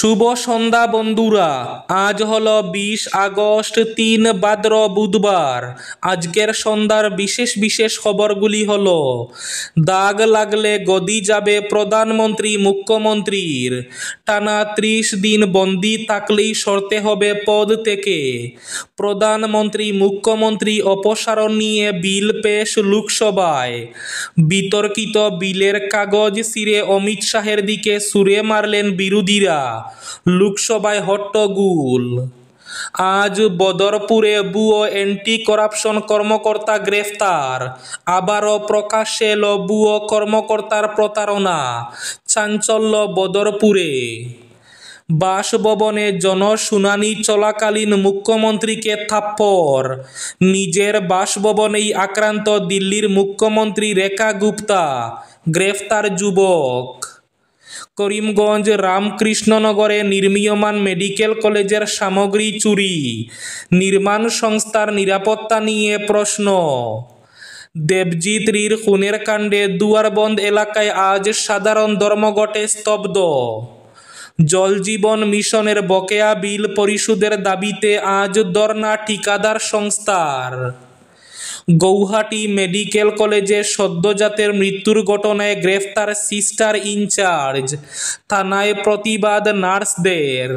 শুভ সন্ধ্যা বন্ধুরা। আজ হলো 20 আগস্ট, 3 ভাদ্র বুধবার। আজকের সন্ধ্যার বিশেষ বিশেষ খবরগুলি হলো: দাগ লাগলে গদি যাবে প্রধানমন্ত্রী মুখ্যমন্ত্রীর, টানা 30 দিন বন্দি থাকলেই সরতে হবে পদ থেকে, প্রধানমন্ত্রী মুখ্যমন্ত্রী অপসারণ নিয়ে বিল পেশ লোকসভায়, বিতর্কিত বিলের কাগজ ছিঁড়ে অমিত শাহের দিকে ছুড়ে মারলেন বিরোধীরা, লোকসভায় হট্টগোল। আজ বদরপুরে ভুয়ো অ্যান্টি করাপশন কর্মকর্তা গ্রেফতার, আবারও প্রকাশ্যে এলো ভুয়ো কর্মকর্তার প্রতারণা, চাঞ্চল্য বদরপুরে। বাসভবনে জনশুনানি চলাকালীন মুখ্যমন্ত্রীকে থাপ্পড়, নিজের বাসভবনেই আক্রান্ত দিল্লির মুখ্যমন্ত্রী রেখা গুপ্তা, গ্রেফতার যুবক। করিমগঞ্জ রামকৃষ্ণনগরে নির্মীয়মান মেডিকেল কলেজের সামগ্রী চুরি, নির্মাণ সংস্থার নিরাপত্তা নিয়ে প্রশ্ন। দেবজিৎ রির খুনের কাণ্ডে দুয়ারবন্দ এলাকায় আজ সাধারণ ধর্মঘটে স্তব্ধ। জল জীবন মিশনের বকেয়া বিল পরিশোধের দাবিতে আজ ধর্ণা ঠিকাদার সংস্থার। গৌহাটি মেডিকেল কলেজে সদ্যজাতের মৃত্যুর ঘটনায় গ্রেফতার সিস্টার ইনচার্জ, থানায় প্রতিবাদ নার্সদের।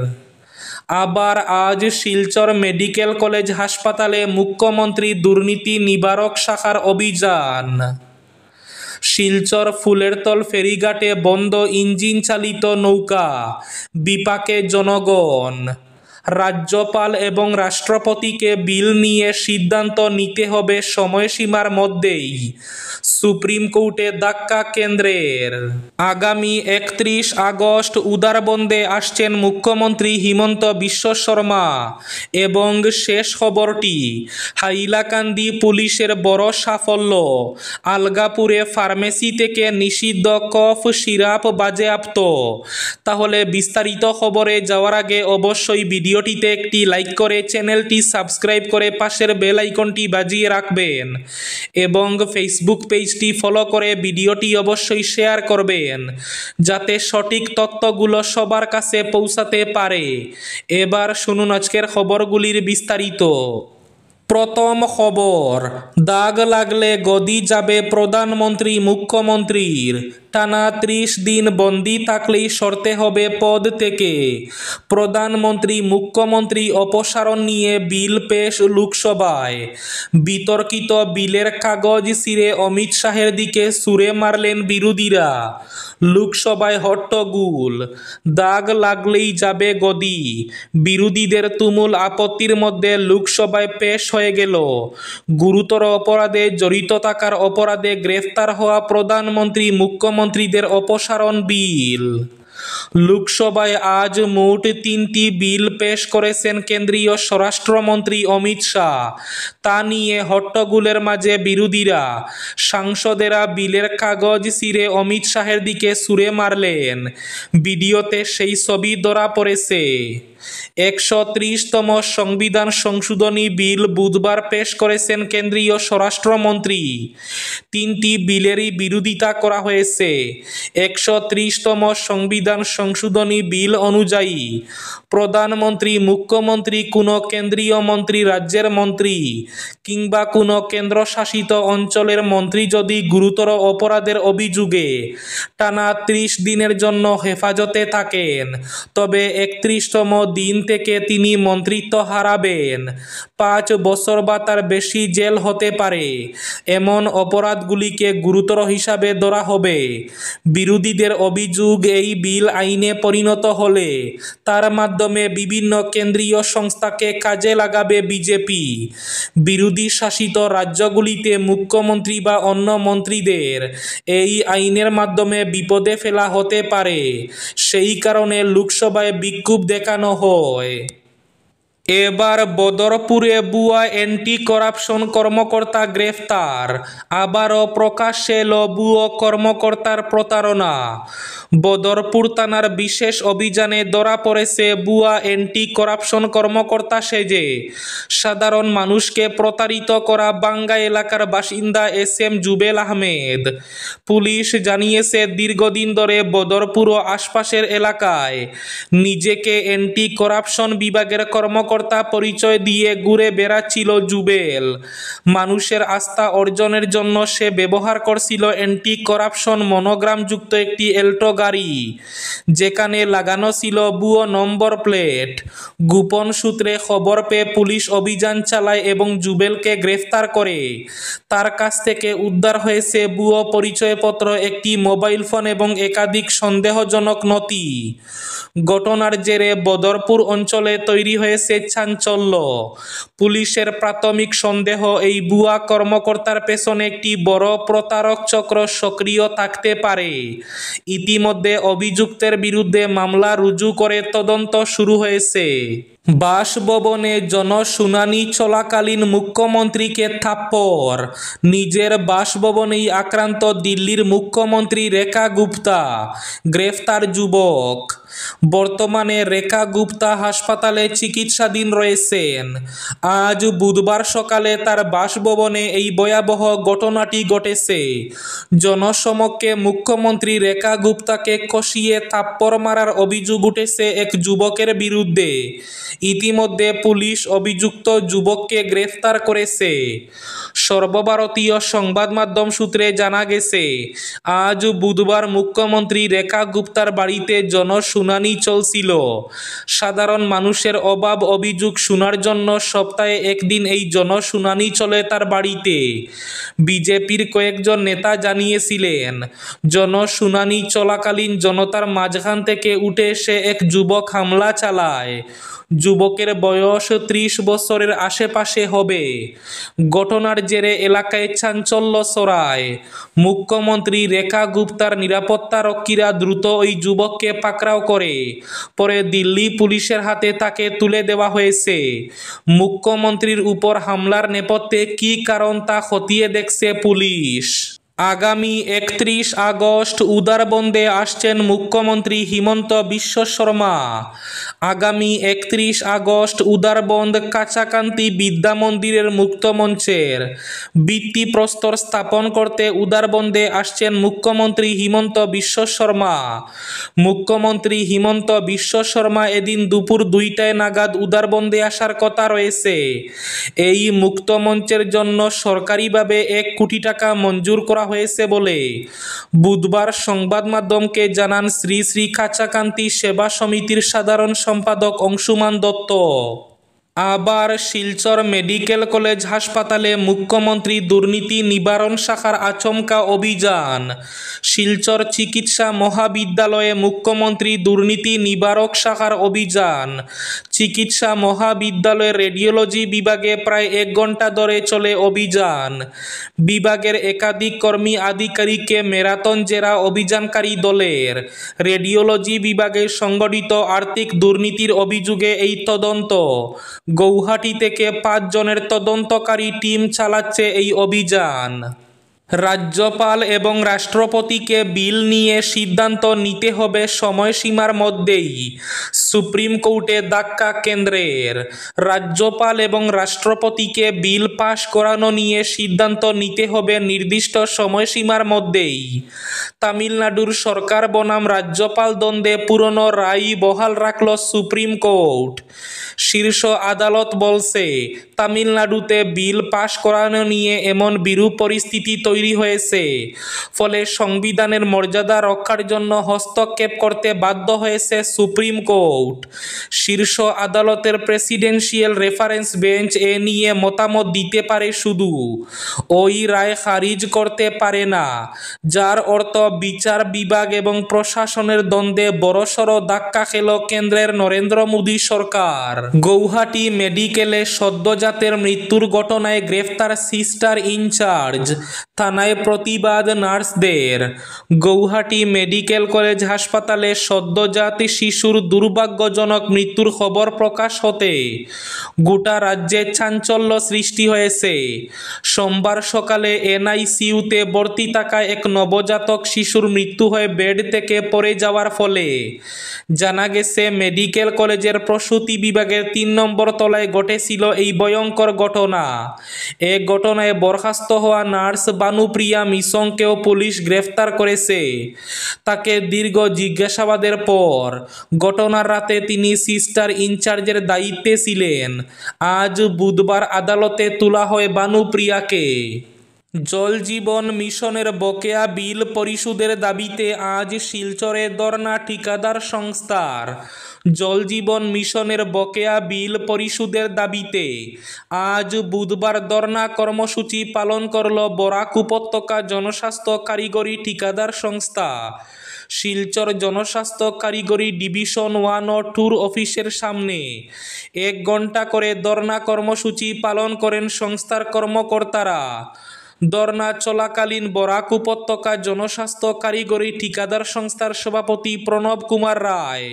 আবার আজ শিলচর মেডিকেল কলেজ হাসপাতালে মুখ্যমন্ত্রী দুর্নীতি নিবারক শাখার অভিযান। শিলচর ফুলেরতল ফেরিঘাটে বন্ধ ইঞ্জিন চালিত নৌকা, বিপাকে জনগণ। রাজ্যপাল এবং রাষ্ট্রপতিকে বিল নিয়ে সিদ্ধান্ত নিতে হবে সময়সীমার মধ্যেই, সুপ্রিম কোর্টে ধাক্কা কেন্দ্রের। আগামী 31 আগস্ট উদারবন্দে আসছেন মুখ্যমন্ত্রী হিমন্ত বিশ্ব শর্মা। এবং শেষ খবরটি, হাইলাকান্দি পুলিশের বড় সাফল্য, আলগাপুরে ফার্মেসি থেকে নিষিদ্ধ কফ সিরাপ বাজেয়াপ্ত। তাহলে বিস্তারিত খবরে যাওয়ার আগে অবশ্যই ভিডিওটিতে একটি লাইক করে চ্যানেলটি সাবস্ক্রাইব করে পাশের বেল আইকনটি বাজিয়ে রাখবেন এবং ফেসবুক পেজটি ফলো করে ভিডিওটি অবশ্যই শেয়ার করবেন যাতে সঠিক তথ্যগুলো সবার কাছে পৌঁছাতে পারে। এবার শুনুন আজকের খবরগুলির বিস্তারিত। প্রথম খবর, দাগ লাগলে গদি যাবে প্রধানমন্ত্রী মুখ্যমন্ত্রীর, টানা 30 দিন বন্দি থাকলেই সরতে হবে পদ থেকে, প্রধানমন্ত্রী মুখ্যমন্ত্রী অপসারণ নিয়ে বিল পেশ লোকসভায়, বিতর্কিত বিলের কাগজ ছিঁড়ে অমিত শাহের দিকে ছুড়ে মারলেন বিরোধীরা, লোকসভায় হট্টগোল। দাগ লাগলেই যাবে গদি, বিরোধীদের তুমুল আপত্তির মধ্যে লোকসভায় পেশ হয়ে গেল গুরুতর অপরাধে জড়িত থাকার অপরাধে গ্রেফতার হওয়া প্রধানমন্ত্রী মুখ্যমন্ত্রীদের অপসারণ বিল। লোকসভায় আজ মোট 3টি বিল পেশ করেছেন কেন্দ্রীয় স্বরাষ্ট্রমন্ত্রী অমিত শাহ। তা নিয়ে হট্টগোলের মাঝে বিরোধীরা, সাংসদেরা বিলের কাগজ ছিঁড়ে অমিত শাহের দিকে ছুড়ে মারলেন। ভিডিওতে সেই ছবি ধরা পড়েছে। 130তম সংবিধান সংশোধনী বিল বুধবার পেশ করেছেন কেন্দ্রীয় স্বরাষ্ট্রমন্ত্রী। 3টি বিলেরই বিরোধিতা করা হয়েছে। 130তম সংবিধান সংশোধনী বিল অনুযায়ী প্রধানমন্ত্রী মুখ্যমন্ত্রী কোনো কেন্দ্রীয় মন্ত্রী, রাজ্যের মন্ত্রী কিংবা কোনো কেন্দ্রশাসিত অঞ্চলের মন্ত্রী যদি গুরুতর অপরাধের অভিযোগে টানা 30 দিনের জন্য হেফাজতে থাকেন, তবে 31তম দিন থেকে তিনি মন্ত্রিত্ব হারাবেন। 5 বছর বা তার বেশি জেল হতে পারে। এমন অপরাধগুলিকে গুরুতর হিসাবে ধরা হবে। বিরোধীদের অভিযোগ, এই বিল আইনে পরিণত হলে তার মাধ্যমে বিভিন্ন কেন্দ্রীয় সংস্থাকে কাজে লাগাবে বিজেপি। বিরোধী শাসিত রাজ্যগুলিতে মুখ্যমন্ত্রী বা অন্য মন্ত্রীদের এই আইনের মাধ্যমে বিপদে ফেলা হতে পারে। সেই কারণে লোকসভায় বিক্ষোভ দেখানো হয়। এবার বদরপুরে বুয়া অ্যান্টি করাপশন কর্মকর্তা গ্রেফতার, আবারও প্রকাশ্যে এলো ভুয়ো কর্মকর্তার প্রতারণা। বদরপুর থানার বিশেষ অভিযানে ধরা পড়েছে ভুয়া অ্যান্টি করাপশন কর্মকর্তা সেজে সাধারণ মানুষকে প্রতারিত করা বাঙ্গা এলাকার বাসিন্দা SM জুবেল আহমেদ। পুলিশ জানিয়েছে, দীর্ঘদিন ধরে বদরপুর ও আশপাশের এলাকায় নিজেকে অ্যান্টি করাপশন বিভাগের কর্মকর্তা পরিচয় দিয়ে ঘুরে বেড়াচ্ছিল জুবেল। মানুষের আস্থা অর্জনের জন্য সে ব্যবহার করছিল অ্যান্টি করাপশন মনোগ্রামযুক্ত একটি এল্টো গাড়ি, যেখানে লাগানো ছিল ভুয়ো নম্বর প্লেট। গোপন সূত্রে খবর পেয়ে পুলিশ অভিযান চালায় এবং জুবেলকে গ্রেফতার করে। তার কাছ থেকে উদ্ধার হয়েছে ভুয়ো পরিচয়পত্র, একটি মোবাইল ফোন এবং একাধিক সন্দেহজনক নথি। ঘটনার জেরে বদরপুর অঞ্চলে তৈরি হয়েছে চাঞ্চল্য। পুলিশের প্রাথমিক সন্দেহ, এই ভুয়া কর্মকর্তার পেছনে একটি বড় প্রতারক চক্র সক্রিয় থাকতে পারে। ইতিমধ্যে অভিযুক্তের বিরুদ্ধে মামলা রুজু করে তদন্ত শুরু হয়েছে। বাসভবনে জনশুনানি চলাকালীন মুখ্যমন্ত্রীকে থাপ্পড়, নিজের বাসভবনেই আক্রান্ত দিল্লির মুখ্যমন্ত্রী রেখা গুপ্তা, গ্রেফতার যুবক। বর্তমানে রেখা গুপ্তা হাসপাতালে চিকিৎসাধীন রয়েছেন। আজ বুধবার সকালে তার বাসভবনে এই ভয়াবহ ঘটনাটি ঘটেছে। জনসমক্ষে মুখ্যমন্ত্রী রেখা গুপ্তাকে কষিয়ে থাপ্পড় মারার অভিযোগ উঠেছে এক যুবকের বিরুদ্ধে। ইতিমধ্যে পুলিশ অভিযুক্ত যুবককে গ্রেফতার করেছে। সর্বভারতীয় সংবাদ মাধ্যম সূত্রে জানা গেছে, আজ বুধবার মুখ্যমন্ত্রী রেখা গুপ্তার বাড়িতে জনশুনানি চলছিল। সাধারণ মানুষের অভাব অভিযোগ শোনার জন্য সপ্তাহে একদিন এই জনশুনানি চলে তার বাড়িতে। বিজেপির কয়েকজন নেতা জানিয়েছিলেন, জনশুনানি চলাকালীন জনতার মাঝখান থেকে উঠে এসে এক যুবক হামলা চালায়। যুবকের বয়স 30 বছরের আশেপাশে হবে। ঘটনার জেরে এলাকায় চাঞ্চল্য ছড়ায়। মুখ্যমন্ত্রী রেখা গুপ্তার নিরাপত্তারক্ষীরা দ্রুত ওই যুবককে পাকড়াও করে। পরে দিল্লি পুলিশের হাতে তাকে তুলে দেওয়া হয়েছে। মুখ্যমন্ত্রীর উপর হামলার নেপথ্যে কী কারণ তা খতিয়ে দেখছে পুলিশ। আগামী 31 আগস্ট উদারবন্দে আসছেন মুখ্যমন্ত্রী হিমন্ত বিশ্ব শর্মা। আগামী 31 আগস্ট উদারবন্দ কাছাকান্তি বিদ্যা মন্দিরের মুক্তমঞ্চের ভিত্তিপ্রস্তর স্থাপন করতে উদারবন্দে আসছেন মুখ্যমন্ত্রী হিমন্ত বিশ্ব শর্মা। মুখ্যমন্ত্রী হিমন্ত বিশ্ব শর্মা এদিন দুপুর 2টায় নাগাদ উদারবন্দে আসার কথা রয়েছে। এই মুক্তমঞ্চের জন্য সরকারিভাবে 1 কোটি টাকা মঞ্জুর করা হয়েছে বলে বুধবার সংবাদ মাধ্যমকে জানান শ্রী শ্রী কাছাকান্তি সেবা সমিতির সাধারণ সম্পাদক অংশুমান দত্ত। আবার শিলচর মেডিকেল কলেজ হাসপাতালে মুখ্যমন্ত্রী দুর্নীতি নিবারণ শাখার আচমকা অভিযান। শিলচর চিকিৎসা মহাবিদ্যালয়ে মুখ্যমন্ত্রী দুর্নীতি নিবারক শাখার অভিযান। চিকিৎসা মহাবিদ্যালয়ের রেডিওলজি বিভাগে প্রায় 1 ঘন্টা ধরে চলে অভিযান। বিভাগের একাধিক কর্মী আধিকারিককে ম্যারাথন জেরা অভিযানকারী দলের। রেডিওলজি বিভাগে সংগঠিত আর্থিক দুর্নীতির অভিযোগে এই তদন্ত। গৌহাটি থেকে 5 জনের তদন্তকারী টিম চালাচ্ছে এই অভিযান। রাজ্যপাল এবং রাষ্ট্রপতিকে বিল নিয়ে সিদ্ধান্ত নিতে হবে সময়সীমার মধ্যেই, সুপ্রিম কোর্টে ধাক্কা কেন্দ্রের। রাজ্যপাল এবং রাষ্ট্রপতিকে বিল পাশ করানো নিয়ে সিদ্ধান্ত নিতে হবে নির্দিষ্ট সময়সীমার মধ্যেই। তামিলনাড়ুর সরকার বনাম রাজ্যপাল দ্বন্দ্বে পুরনো রায় বহাল রাখল সুপ্রিম কোর্ট। শীর্ষ আদালত বলছে, তামিলনাড়ুতে বিল পাশ করানো নিয়ে এমন বিরূপ পরিস্থিতি তৈরি হয়েছে, ফলে সংবিধানের মর্যাদা রক্ষার জন্য হস্তক্ষেপ করতে বাধ্য হয়েছে সুপ্রিম কোর্ট। শীর্ষ আদালতের প্রেসিডেন্সিয়াল রেফারেন্স বেঞ্চ এ নিয়ে মতামত দিতে পারে শুধু, ওই রায় খারিজ করতে পারে না, যার অর্থ বিচার বিভাগ এবং প্রশাসনের দ্বন্দ্বে বড়সড় ধাক্কা খেল কেন্দ্রের নরেন্দ্র মোদী সরকার। গৌহাটি মেডিকেলে সদ্যজাতের মৃত্যুর ঘটনায় গ্রেফতার সিস্টার ইনচার্জ, থানায় প্রতিবাদ নার্সদের। গৌহাটি মেডিকেল কলেজ হাসপাতালে সদ্যজাত শিশুর দুর্ভাগ্য দুর্ভাগ্যজনক মৃত্যুর খবর প্রকাশ হতে গোটা রাজ্যে চাঞ্চল্য সৃষ্টি হয়েছে। সোমবার সকালে এনআইসিইউতে ভর্তি থাকা এক নবজাতক শিশুর মৃত্যু হয়ে বেড থেকে পড়ে যাওয়ার ফলে জানা গেছে মেডিকেল কলেজের প্রসূতি বিভাগের ৩ নম্বর তলায় ঘটেছিল এই ভয়ঙ্কর ঘটনা। এ ঘটনায় বরখাস্ত হওয়া নার্স বানুপ্রিয়া মিশংকেও পুলিশ গ্রেফতার করেছে। তাকে দীর্ঘ জিজ্ঞাসাবাদের পর ঘটনার রাতে তিনি সিস্টার ইনচার্জের দায়িত্বে ছিলেন। আজ বুধবার আদালতে তোলা হয় বানুপ্রিয়াকে। জল জীবন মিশনের বকেয়া বিল পরিশোধের দাবিতে আজ শিলচরে ধর্না ঠিকাদার সংস্থার। জল জীবন মিশনের বকেয়া বিল পরিশোধের দাবিতে আজ বুধবার ধর্না কর্মসূচি পালন করল বরাক উপত্যকা জনস্বাস্থ্য কারিগরি ঠিকাদার সংস্থা। শিলচর জনস্বাস্থ্য কারিগরি ডিভিশন 1 ও 2 অফিসের সামনে 1 ঘন্টা করে ধর্না কর্মসূচি পালন করেন সংস্থার কর্মকর্তারা। ধর্না চলাকালীন বরাক উপত্যকা জনস্বাস্থ্য কারিগরি ঠিকাদার সংস্থার সভাপতি প্রণব কুমার রায়,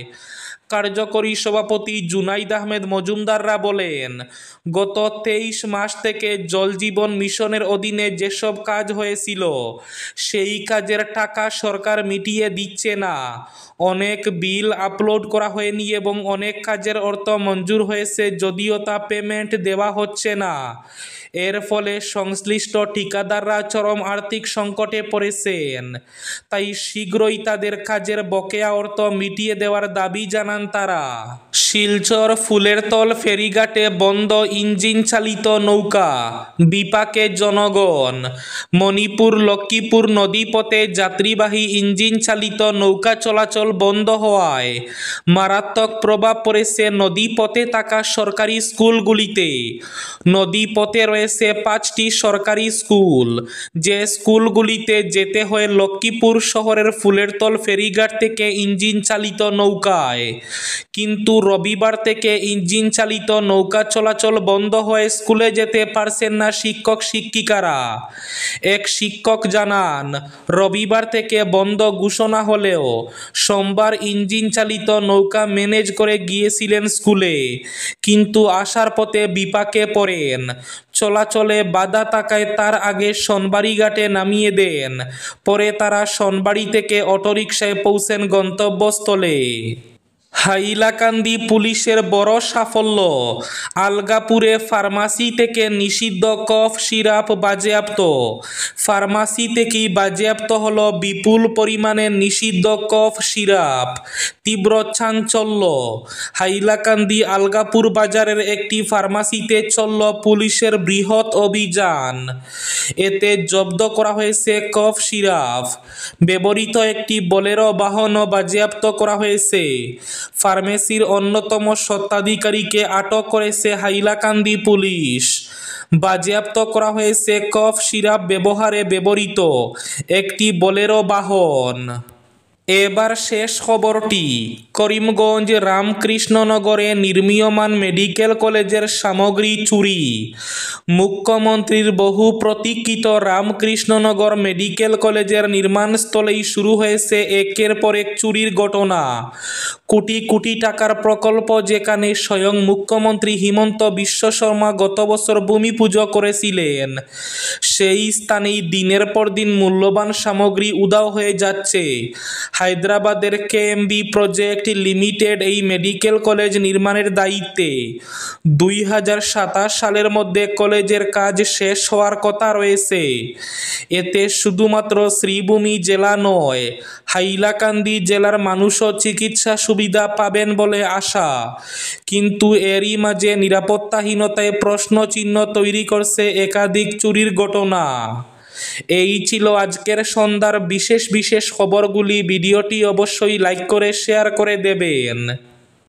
কার্যকরী সভাপতি জুনাইদ আহমেদ মজুমদাররা বলেন, গত 23 মাস থেকে জল জীবন মিশনের অধীনে যেসব কাজ হয়েছিল সেই কাজের টাকা সরকার মিটিয়ে দিচ্ছে না। অনেক বিল আপলোড করা হয়নি এবং অনেক কাজের অর্থ মঞ্জুর হয়েছে যদিও তা পেমেন্ট দেওয়া হচ্ছে না। এর ফলে সংশ্লিষ্ট ঠিকাদাররা চরম আর্থিক সংকটে পড়েছেন। তাই শীঘ্রই তাদের কাজের বকেয়া অর্থ মিটিয়ে দেওয়ার দাবি জানান তারা। শিলচর ফুলেরতল ফেরিঘাটে বন্ধ ইঞ্জিন চালিত নৌকা, বিপাকে জনগণ। মণিপুর লক্ষ্মীপুর নদীপথে যাত্রীবাহী ইঞ্জিন চালিত নৌকা চলাচল বন্ধ হওয়ায় মারাত্মক প্রভাব পড়েছে নদীপথে থাকা সরকারি স্কুলগুলিতে। নদীপথে রয়েছে 5টি সরকারি স্কুল, যে স্কুলগুলিতে যেতে হয় লক্ষ্মীপুর শহরের ফুলেরতল ফেরিঘাট থেকে ইঞ্জিন চালিত নৌকায়। কিন্তু রবিবার থেকে ইঞ্জিন চালিত নৌকা চলাচল বন্ধ হয়ে স্কুলে যেতে পারছেন না শিক্ষক শিক্ষিকারা। এক শিক্ষক জানান, রবিবার থেকে বন্ধ ঘোষণা হলেও সোমবার ইঞ্জিন চালিত নৌকা ম্যানেজ করে গিয়েছিলেন স্কুলে, কিন্তু আসার পথে বিপাকে পড়েন। চলাচলে বাধা থাকায় তার আগে সোনবাড়ি ঘাটে নামিয়ে দেন। পরে তারা সোনবাড়ি থেকে অটোরিকশায় পৌঁছেন গন্তব্যস্থলে। হাইলাকান্দি পুলিশের বড় সাফল্য, আলগাপুরে ফার্মাসি থেকে নিষিদ্ধ কফ সিরাপ বাজেয়াপ্ত। ফার্মাসি থেকেই বাজেয়াপ্ত হল বিপুল পরিমাণে নিষিদ্ধ কফ সিরাপ। তীব্র চাঞ্চল্য, হাইলাকান্দি আলগাপুর বাজারের একটি ফার্মাসিতে চলল পুলিশের বৃহৎ অভিযান। এতে জব্দ করা হয়েছে কফ সিরাপ। ব্যবহৃত একটি বোলেরো বাহনও বাজেয়াপ্ত করা হয়েছে। ফার্মেসির অন্যতম স্বত্বাধিকারীকে আটক করেছে হাইলাকান্দি পুলিশ। বাজেয়াপ্ত করা হয়েছে কফ সিরাপ ব্যবহারে ব্যবহৃত একটি বোলেরো বাহন। এবার শেষ খবরটি, করিমগঞ্জ রামকৃষ্ণনগরে নির্মীয়মান মেডিকেল কলেজের সামগ্রী চুরি। মুখ্যমন্ত্রীর বহু প্রতীক্ষিত রামকৃষ্ণনগর মেডিকেল কলেজের নির্মাণস্থলেই শুরু হয়েছে একের পর এক চুরির ঘটনা। কোটি কোটি টাকার প্রকল্প যেখানে স্বয়ং মুখ্যমন্ত্রী হিমন্ত বিশ্ব শর্মা গত বছর ভূমি পুজো করেছিলেন, সেই স্থানেই দিনের পর দিন মূল্যবান সামগ্রী উধাও হয়ে যাচ্ছে। হায়দ্রাবাদের কেএমবি প্রজেক্ট লিমিটেড এই মেডিকেল কলেজ নির্মাণের দায়িত্বে। 2027 সালের মধ্যে কলেজের কাজ শেষ হওয়ার কথা রয়েছে। এতে শুধুমাত্র শ্রীভূমি জেলা নয়, হাইলাকান্দি জেলার মানুষও চিকিৎসা সুবিধা পাবেন বলে আশা। কিন্তু এরই মাঝে নিরাপত্তাহীনতায় প্রশ্নচিহ্ন তৈরি করছে একাধিক চুরির ঘটনা। এই ছিল আজকের সন্ধ্যার বিশেষ খবরগুলি। ভিডিওটি অবশ্যই লাইক করে শেয়ার করে দেবেন।